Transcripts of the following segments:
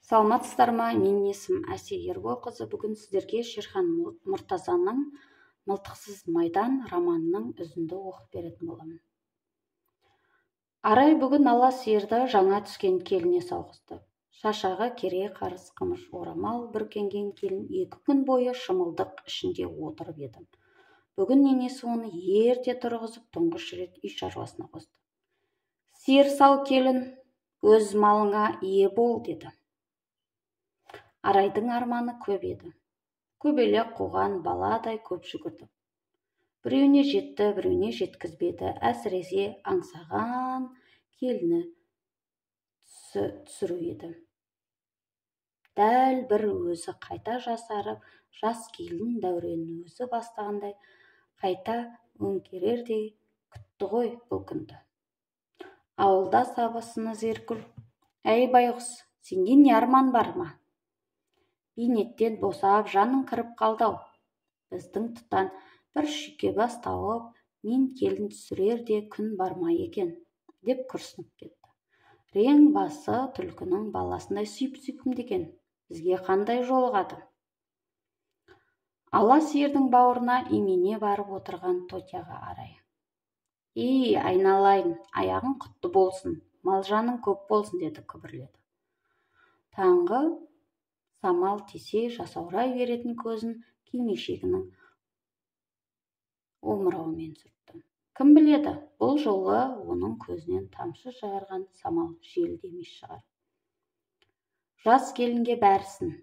Саламатсыздар ма? Менің есімім Әсия Ерболқызы. Бүгін сіздерге Шерхан Мұртазаның «Мылтықсыз майдан» романының үзінді оқып беретін боламын. Арай бүгін ала сиырды жаңа түскен келіне сауғызды. Шашағы кере қарыс қымыш орамал бүркенген келін 2 күн бойы шымылдық ішінде отырып еді. Бүгін енесі оны ерте тұрғызып тұңғыш рет үй шаруасына қосты. Сиыр сау келін, өз малыңа ие бол, деді. Арайдың арманы көп еді. Көбелек қуған баладай көп жүгірді. Біреуіне жетті, біреуіне жеткізбеді. Әсіресе аңсаған келіні түсіру еді. Дәл бір өзі қайта жасарып, жас келін дәуренін өзі бастағандай, қайта өңгерердей күтті ғой бұл күнді. Ауылда сабысыны Зеркүл: «Әй байғұс, сенде не арман бар ма? Бейнеттен босап, жаның кіріп қалдау. Біздің тұтан бір шүйкебас тауып, мен келін түсірерде күн бар ма екен?» деп күрсініп кетті. Рең басы түлкінің баласындай сүйіп-сүйкімдеген, бізге қандай жолығады? Ала сиырдың бауырына имене барып отырған Тотяға Арай: «Ей, айналайын, аяғың құтты болсын, мал-жаның көп болсын», деді күбірледі. Таңғы самал тисе жасаурай беретін көзін кимешегінің омырауымен сүртті. Кім біледі, бұл жолы оның көзінен тамшы шығарған самал желді емес шығар. Жас келінге бәрісін,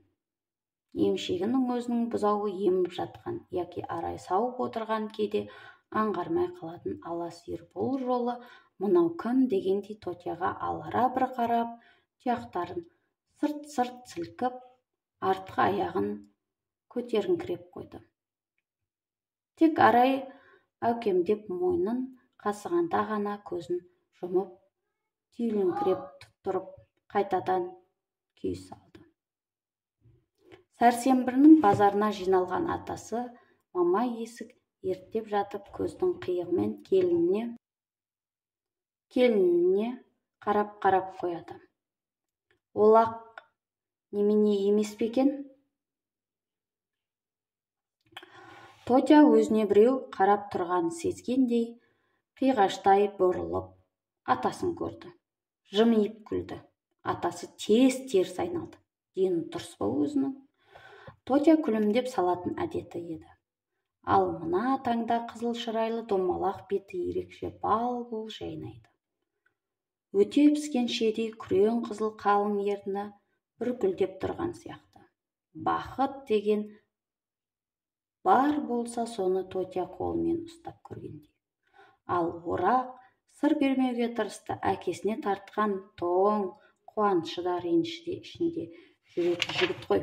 емшегінің өзінің бұзауы еміп жатқан, яки Арай сауып отырған кейде аңғармай қалатын ала сиыр бұл жолы мынау кім дегендей Тотяға алара бір қарап, тұяқтарын сырт-сырт сілкіп, артқы аяғын көтеріңкіреп қойды. Тек Арай әукемдеп мойнын қасығанда ғана көзін жұмып, түйіліңкіреп тұрып, қайтадан күй салды. Сәрсенбінің базарына жиналған атасы мама есік ерттеп жатып, көздің қиығымен келініне қарап қояды. Олақ немене емес пе екен? Тотя өзіне біреу қарап тұрғанын сезгендей, қиғаштай бұрылып, атасын көрді. Жымиып күлді. Атасы теріс айналды. Дені дұрыс па өзінің? Тотя күлімдеп салатын әдеті еді. Ал мына таңда қызыл шырайлы домалақ беті ерекше бал-бұл жайнайды. Өте піскен шедей күрең қызыл қалың ерні бүркілдеп тұрған сияқты. Бақыт деген бар болса, соны Тотя қолымен ұстап көргендей. Ал орақ сыр бермеуге тырысты. Әкесіне тартқан тоң, қуанышы да реніші де ішінде жүретін жігіт қой.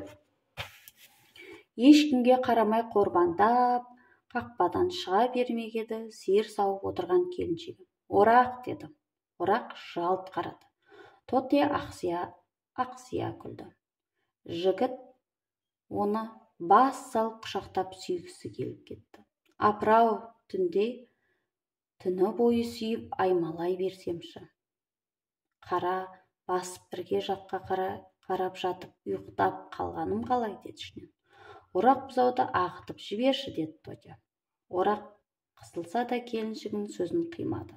Ешкімге қарамай қорбаңдап, қақпадан шыға бермек еді сиыр сауып отырған келіншегі. «Орақ», деді. Орақ жалт қарады. Тотя ақсия күлді. Жігіт оны бас салып құшақтап сүйгісі келіп кетті. «Апырау, түні бойы сүйіп аймалай берсемші. Қара басып бірге жаққа қарап жатып ұйықтап қалғаным қалай?» деді ішінен. «Орақ бұзауды ағытып жіберші», деді Тотя. Орақ қысылса да келіншегінің сөзін қимады.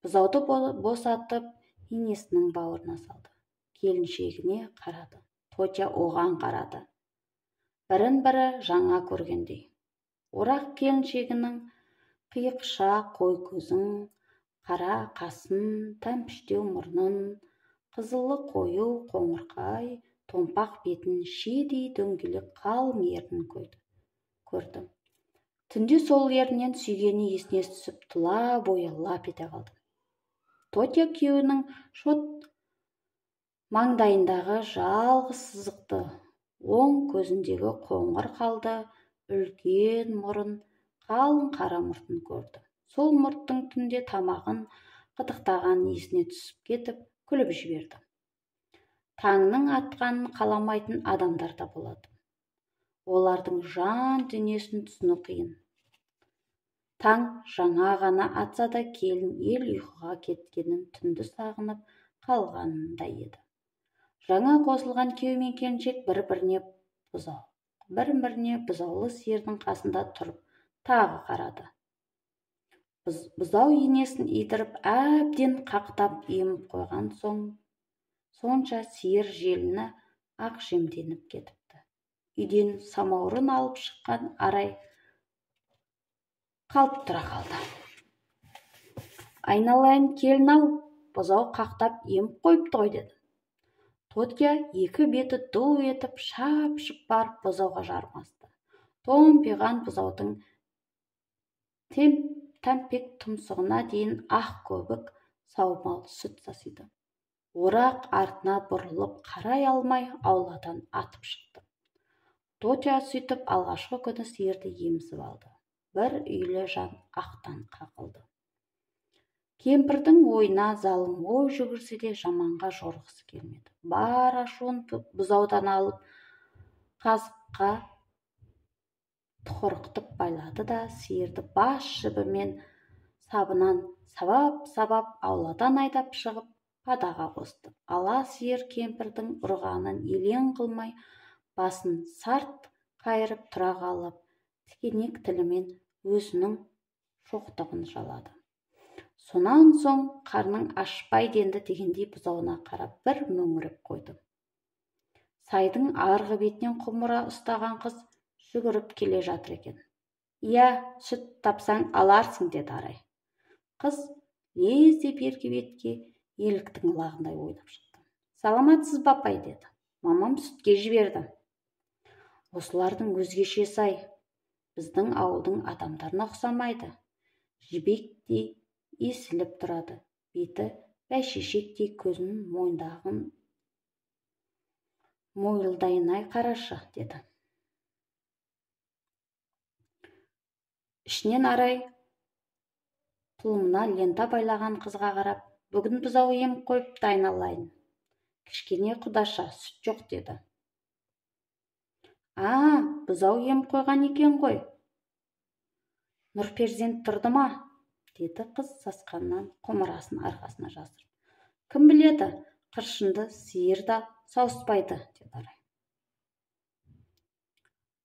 Бұзауды босатып енесінің бауырына салды. Келіншегіне қарады. Тотя оған қарады. Бірін-бірі жаңа көргендей. Орақ келіншегінің қиықша қой көзін, қара қасын, тәмпіштеу мұрнын, қызылы қою қоңырқай томпақ бетін, шедей дөңгелек қалың ернін көрді. Түнде сол ернінен сүйгені есіне түсіп, тұла бойы лап ете қалды. Тотя күйеуінің шот маңдайындағы жалғыз сызықты, оң көзіндегі қоңыр қалды, үлкен мұрын, қалың қара мұртын көрді. Сол мұрттың түнде тамағын қытықтаған есіне түсіп кетіп, күліп жіберді. Таңның атқанын қаламайтын адамдар да болады. Олардың жан дүниесін түсіну қиын. Таң жаңа ғана атса да келін ел ұйқыға кеткенін, түнді сағынып қалғанында еді. Жаңа қосылған күйеу мен келіншек бір-біріне бұзаулы сиырдың қасында тұрып тағы қарады. Бұзау енесін идіріп әбден қақтап еміп қойған сонша сиыр желіні ақ жемденіп кетіпті. Үйден самаурын алып шыққан Арай қалт тұра қалды. Айналайын келін-ау, бұзау қақтап еміп қойыпты ғой, деді. Тотя екі беті ду етіп шап-шып барып бұзауға жармасты. Томпиған бұзаудың тәмпек тұмсығына дейін ақ көбік саумал сүт сасиды. Орақ артына бұрылып қарай алмай ауладан атып шықты. Тотя сөйтіп алғашқы күні сиырды емізіп алды. Бір үйлі жан ақтан қақылды. Кемпірдің ойына залым ой жүгірсе де жаманға жорғысы келмеді. Бар ашуын бұзаудан алып қазыққа тұқырықтып байлады да сиырды бас жібімен сабынан сабап ауладан айдап шығып падаға қосты. Ала сиыр кемпірдің ұрғанын елең қылмай басын сарт қайырып тұра қалып тікенек тілімен өзінің шоқтығын жалады. Сонан соң қарның ашпайды енді дегендей бұзауына қарап бір мөңіреп қойды. Сайдың арғы бетінен құмыра ұстаған қыз жүгіріп келе жатыр екен. «Иә, сүт тапсаң аларсың», деді Арай. Қыз лезде бергі бетке еліктің лағындай ойнап шықты. «Саламатсыз ба, апай?» деді. «Мамам сүтке жіберді». «Осылардың өзгеше-сай, біздің ауылдың адамдарына ұқсамайды. Жібектей есіліп тұрады, беті бәйшешектей, көзінің мойылдайын-ай қарашы», деді. Ішінен Арай тұлымына лента байлаған қызға қарап, «Бүгін бұзау еміп қойыпты, айналайын. Кішкене құдаша, сүт жоқ», деді. «А, бұзау еміп қойған екен ғой. Нұрперзент тұрды ма?» деді қыз сасқаннан құмырасын арқасына жасырып. «Кім біледі, қыршынды сиыр да сауыспайды», деді Арай.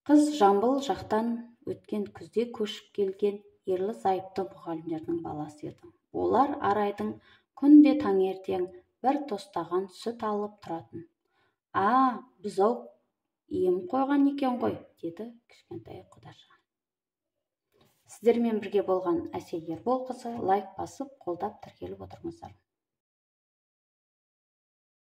Қыз Жамбыл жақтан өткен күзде көшіп келген ерлі-зайыпты мұғалімдердің баласы еді. Олар Арайдың күнде таңертең бір тостаған сүт алып тұратын. «А, бұзау еміп қойған екен ғой», деді кішкентай құдаша. Сіздермен бірге болған Әсел Ерболқызы лайк басып, қолдап тіркеліп отырыңыздар.